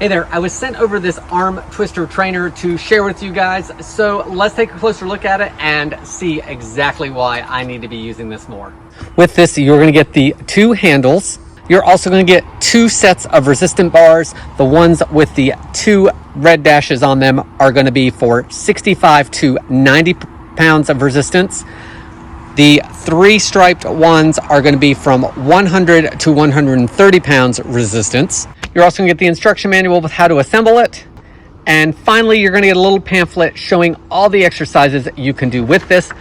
Hey there, I was sent over this arm twister trainer to share with you guys, so let's take a closer look at it and see exactly why I need to be using this more. With this, you're going to get the two handles. You're also going to get two sets of resistant bars. The ones with the two red dashes on them are going to be for 65 to 90 pounds of resistance. The three striped ones are going to be from 100 to 130 pounds resistance. You're also going to get the instruction manual with how to assemble it. And finally, you're going to get a little pamphlet showing all the exercises you can do with this.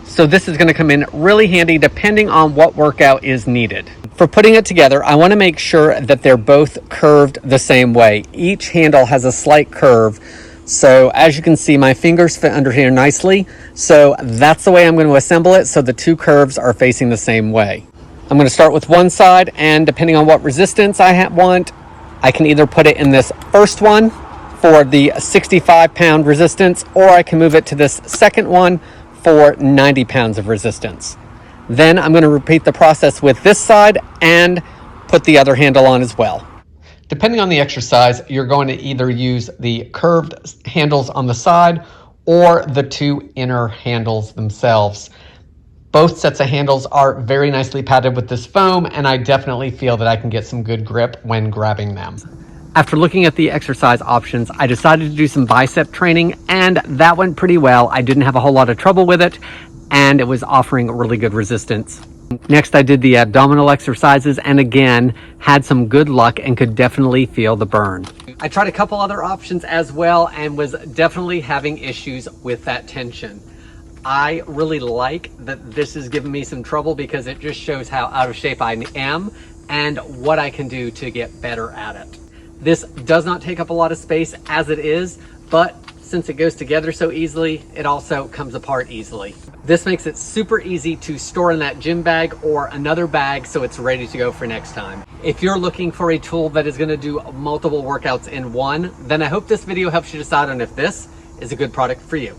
So this is going to come in really handy depending on what workout is needed. For putting it together, I want to make sure that they're both curved the same way. Each handle has a slight curve. So as you can see, my fingers fit under here nicely. So that's the way I'm going to assemble it. So the two curves are facing the same way. I'm going to start with one side, and depending on what resistance I want, I can either put it in this first one for the 65 pound resistance, or I can move it to this second one for 90 pounds of resistance. Then I'm going to repeat the process with this side and put the other handle on as well. Depending on the exercise, you're going to either use the curved handles on the side or the two inner handles themselves. Both sets of handles are very nicely padded with this foam, and I definitely feel that I can get some good grip when grabbing them. After looking at the exercise options, I decided to do some bicep training, and that went pretty well. I didn't have a whole lot of trouble with it, and it was offering really good resistance. Next, I did the abdominal exercises, and again, had some good luck and could definitely feel the burn. I tried a couple other options as well and was definitely having issues with that tension. I really like that this is giving me some trouble because it just shows how out of shape I am and what I can do to get better at it. This does not take up a lot of space as it is, but since it goes together so easily, it also comes apart easily. This makes it super easy to store in that gym bag or another bag so it's ready to go for next time. If you're looking for a tool that is going to do multiple workouts in one, then I hope this video helps you decide on if this is a good product for you.